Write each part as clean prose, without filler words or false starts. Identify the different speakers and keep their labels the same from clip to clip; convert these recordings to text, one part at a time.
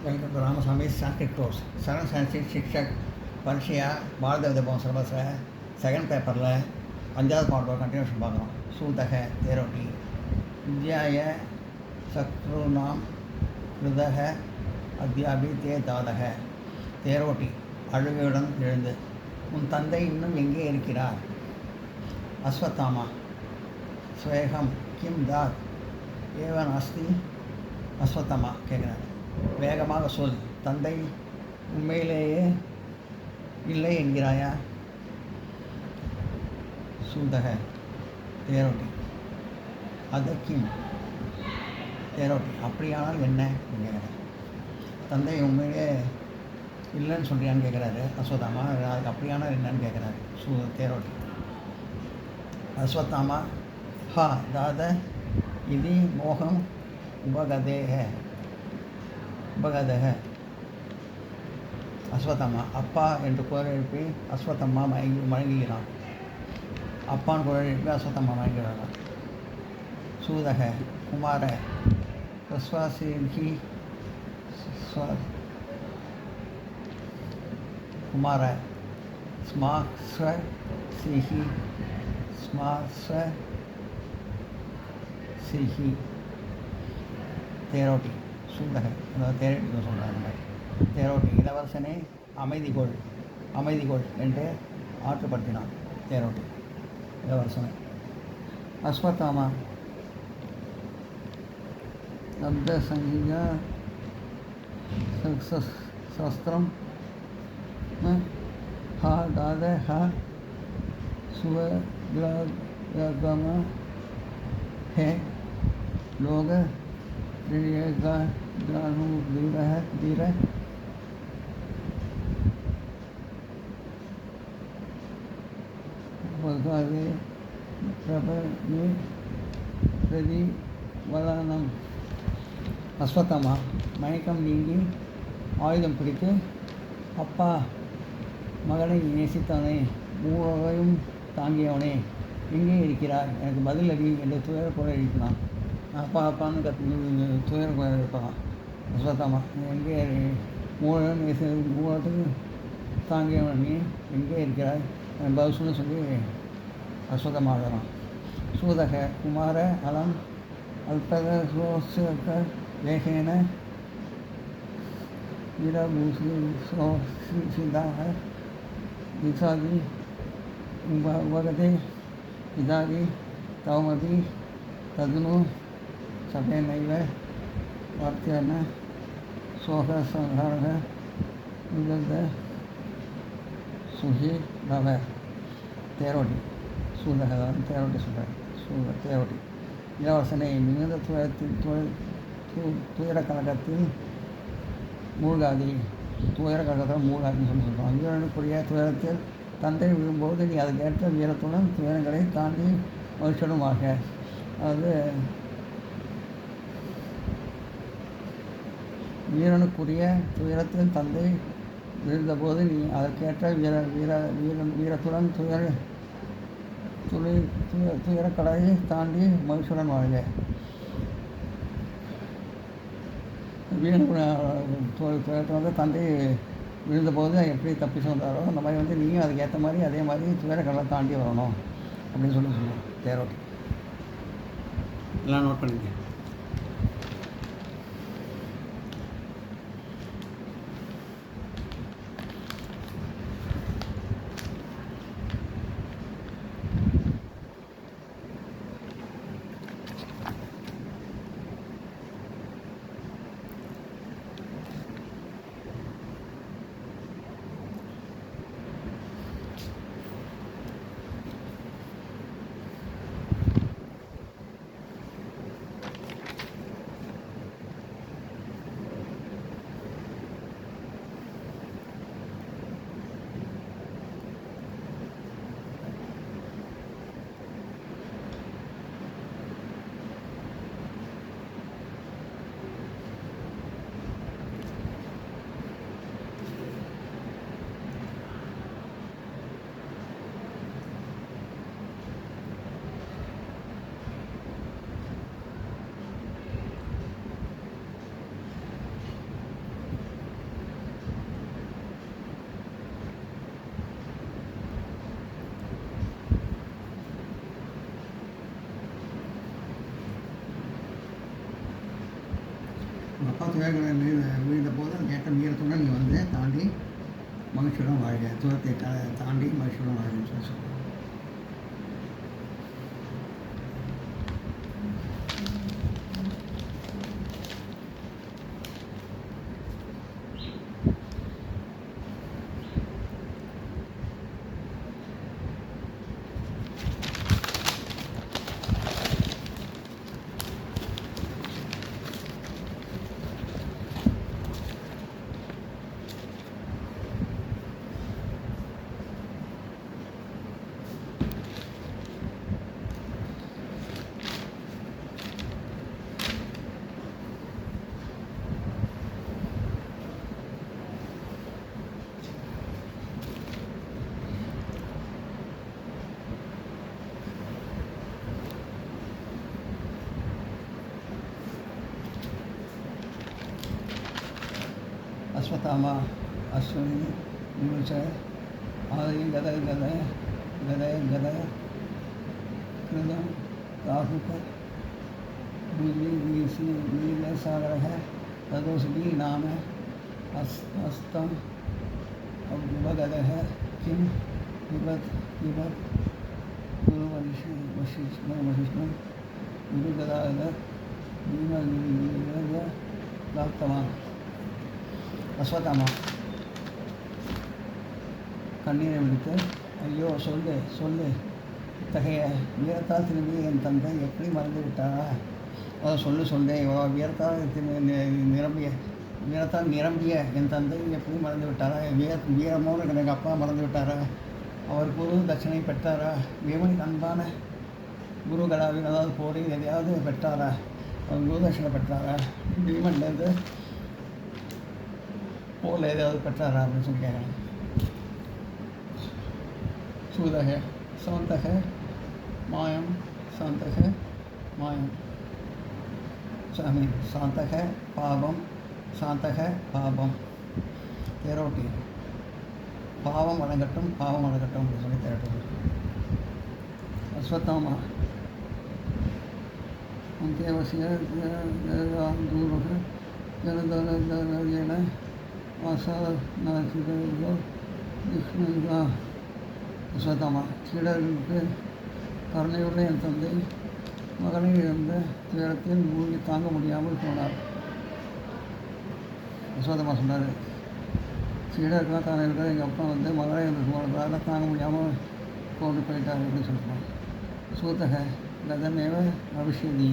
Speaker 1: Welcome to Ramaswamy Sanskrit course. Seven Sanskrit शिक्षक பரீட்சையா பாரத தபம் சிலபஸில் செகண்ட் பேப்பரில் 5வது பாடத்தோட கண்டினியூஷன் பார்க்குறோம். சூதக தேரோட்டி வித்யாய சக்ருநாம் கிருதக அத்தியாபி தே தாதக. தேரோட்டி அழுகையுடன் எழுந்து, உன் தந்தை இன்னும் எங்கே இருக்கிறார்? அஸ்வத்தாமா ஸ்வேகம் கிம் தாத் ஏவன் அஸ்தி. அஸ்வத்தாமா கேட்குறார், வேகமாக சொல், தந்தை உண்மையிலேயே இல்லை என்கிறாயா? சூதக தேரோட்டி அதக்கிம். தேரோட்டி அப்படியானால் என்ன கேட்குறாரு. தந்தை உண்மையிலே இல்லைன்னு சொல்கிறியான்னு கேட்குறாரு அஸ்வத்தாமா. அதுக்கு அப்படியானால் என்னன்னு கேட்குறாரு தேரோட்டி. அஸ்வத்தாமா ஹா தாத இது மோகம் உபகதேக. உபகதக அஸ்வத்தம்மா அப்பா என்று குரல் எழுப்பி அஸ்வத்தம்மா மயங்குகிறான். அப்பான்னு குரல் எழுப்பி அஸ்வத்தம்மா மயங்குகிறான். சூதக குமார ஸ்வசிஹி குமார ஸ்மாஸ்வ சிஹி ஸ்மாஸ்வ சிஹி. தேரோட்டி சூதக அதாவது தேரோட்டி சொல்கிறாங்க. தேரோட்டி இளவரசனே அமைதிகொள் அமைதிகொள் என்று ஆற்றுப்படுத்தினான் தேரோட்டி இளவரசனை. அஸ்வத்தாமா சப்த சங்கீத சஸ்திரம் ஹா தாத ஹ சுவகம है लोग धीर वगादे प्रति वलनम. அஸ்வத்தாமா மயக்கம் நீங்கி ஆயுதம் பிடித்து, அப்பா மகனை நேசித்தவனே, மூவகையும் தாங்கியவனே, எங்கே இருக்கிறார்? எனக்கு பதில் அடி என்று துயர குரல் எழுப்பினான். அப்பா அப்பான்னு துயர குரல் எழுப்பலாம். அஸ்வத்தாமா எங்கே மூலத்துக்கு தாங்கியவன் நீ எங்கே இருக்கிறாய்? எனக்கு பதில் சொல்லி அஸ்வத்தமா ஆகிறான். சூதக குமார அலம் அல்பக சோசக லேகேன வீரபூசிதாக விசாதி உபகதே இதாதி தவமதி ததுனு சபேனைவ வார்த்தியான சோக சங்காரக விகத சுகி பவ. தேரோட்டி சூதக தேரோட்டி சொல்கிறார். தேரோட்டி இளவரசனை மிகுந்த துயர கழகத்தில் மூழ்காதி. துயர கழகத்தில் மூழ்காதின்னு சொல்கிறோம். வீரனுக்குரிய துயரத்தில் தந்தை விழும்போது நீ அதுக்கேற்ற வீரத்துடன் துயரங்களை தாண்டி மகிழ்ச்சியுமாக. அதாவது வீரனுக்குரிய துயரத்தில் தந்தை விழுந்தபோது நீ அதற்கேற்ற வீரத்துடன் துயரக்கடலை தாண்டி மகிழ்ச்சியுடன் வாழ்க. வீரன் துயரத்தை வந்து தந்தை விழுந்தபோது எப்படி தப்பி வந்தாரோ அந்த மாதிரி நீயும் அதுக்கேற்ற மாதிரி அதே மாதிரி துயரக்கடலை தாண்டி வரணும் அப்படின்னு சொல்லுவோம் தேரோட்டி. எல்லாம் நோட் பண்ணிக்க. துயரங்களை வீழ்ந்த போது அதுக்கேற்ற வீரத்துடன் நீ வந்து தாண்டி மகிழ்ச்சியுடன் வாழ்க, துயரத்தை தாண்டி மகிழ்ச்சியுடன் வாழ்கன்னு சொல்லி சொல்லுவாங்க. ಅಶ್ವತ್ಥಾಮ ಅಶ್ವಿನಿ ವಿಮುಚ ಆದಿ ಗದಯ ಗದಯ ಗದಯ ಗದಯ ಕೃತ ರಾಹುಕ बिजली बीसी वीर सागर है तदोषी नाम है अस्तम बगद है किम विपत विपत गुरु वशिष्ठ गुरु गदाधर भीम அஸ்வத்தாமா கண்ணீரை விடுத்து, ஐயோ சொல்லு சொல்லு, இத்தகைய வீரத்தால் திரும்பி என் தந்தை எப்படி மறந்து விட்டாரா? சொல்லு சொல்லு, வீரத்தால் நிரம்பிய என் தந்தை எப்படி மறந்து விட்டாரா? வீரமோடு எனக்கு அப்பா மறந்து விட்டாரா? அவர் குரு தட்சணை பெற்றாரா? பீமனின் அன்பான குரு கடாவில் அதாவது போரில் எதையாவது பெற்றாரா? அவர் குரு தட்சணை பெற்றாரா? பீமன்லேருந்து போரில் எதாவது பெற்றாரா அப்படின்னு சொல்லி கேட்குறாங்க. சூதக சாந்தக மாயம் சாந்தக மாயம் சாமி சாந்தக பாபம் சாந்தக பாபம் தேரோட்டி பாவம் அடங்கட்டும் பாவம் அடங்கட்டும் அப்படின்னு சொல்லி தேரோட்டி. அஸ்வத்தாமா தேவசிய தூரக ஜனதன அஸ்வத்தாமா சீடர்களுக்கு கருணையுடைய என் தந்தை மகனை இழந்த துயரத்தில் மூழ்கி தாங்க முடியாமல் போனார். அஸ்வத்தாமா சொன்னார், சீடர்களாக தான் இருக்கிற எங்கள் அப்பா வந்து மகனை இழந்து போனதால் தாங்க முடியாமல் கொண்டு போயிட்டார் அப்படின்னு சொல்லிட்டாங்க. சூத்தக கதமேவ பவிஷ்யதி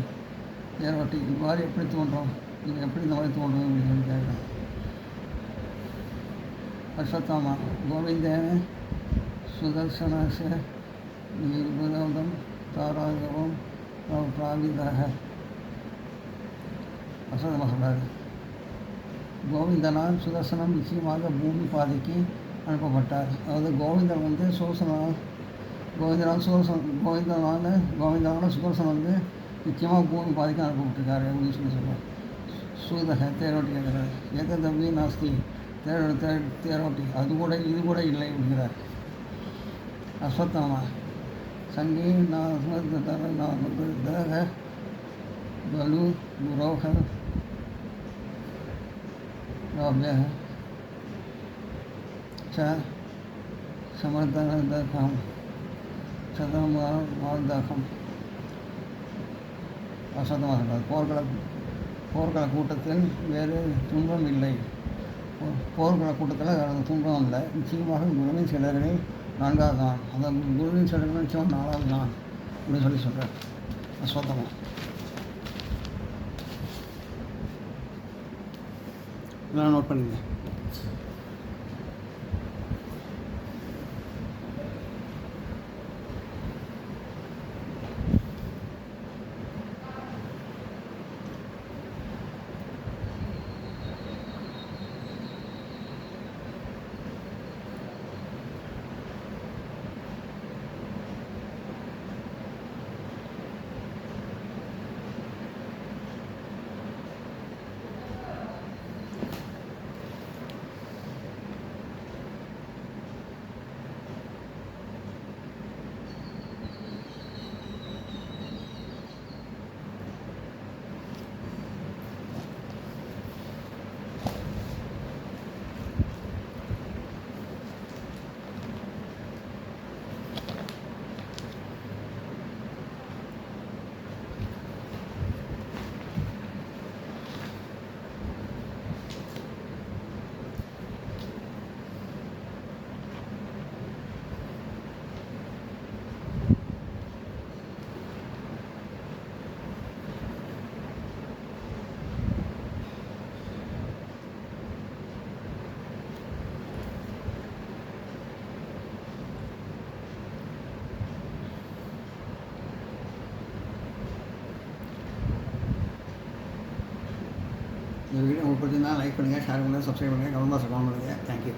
Speaker 1: தேரோட்டி இவ்வாறு எப்படி தோன்றும், இது எப்படி இந்த மாதிரி தோன்றும் அப்படின்னு சொல்லி கேட்குறேன். अश्वत्थामा गोविंदेन सुदर्शनस्य निर्विरोधं तारागवं प्राविदः. அஸ்வத்தாமா சொல்கிறார், கோவிந்தனால் சுதர்சனம் நிச்சயமாக பூமி பாதைக்கு அனுப்பப்பட்டார். அதாவது கோவிந்தன் வந்து கோவிந்தனான சுதர்சனம் வந்து நிச்சயமாக பூமி பாதைக்கு அனுப்பப்பட்டிருக்காரு அப்படின்னு சொல்லி சொல்கிறார். சூதக தேரோட்டி கேட்குறாரு, ஏக தம்பி நாஸ்தி தேரோட்டி அது கூட இது கூட இல்லை அப்படிங்கிறார். அஸ்வத்தாமா சங்கி நாக பலு குரோக ச சமர்தகம் சதமார்தகம். அஸ்வத்தாமா சொல்கிறார், போர்க்கள கூட்டத்தில் வேறு துன்பம் இல்லை, போர்க்கள கூட்டத்தில் துன்பம் இல்லை, நிச்சயமாக குருவின் சிலர்களை நான்காவது தான், அந்த குருவின் சிலர்கள் நிச்சயம் நாலாவது தான் அப்படின்னு சொல்லி சொல்கிறார் அஸ்வத்தாமா. இதெல்லாம் நோட் பண்ணிங்க. வீடியோ உங்களுக்கு பிடிச்சிருந்தா லைக் பண்ணுங்கள், ஷேர் பண்ணுங்கள், சப்ஸ்கிரைப் பண்ணுங்கள், கமெண்ட் பாக்ஸில் கமெண்ட் பண்ணுங்கள். தேங்க்யூ.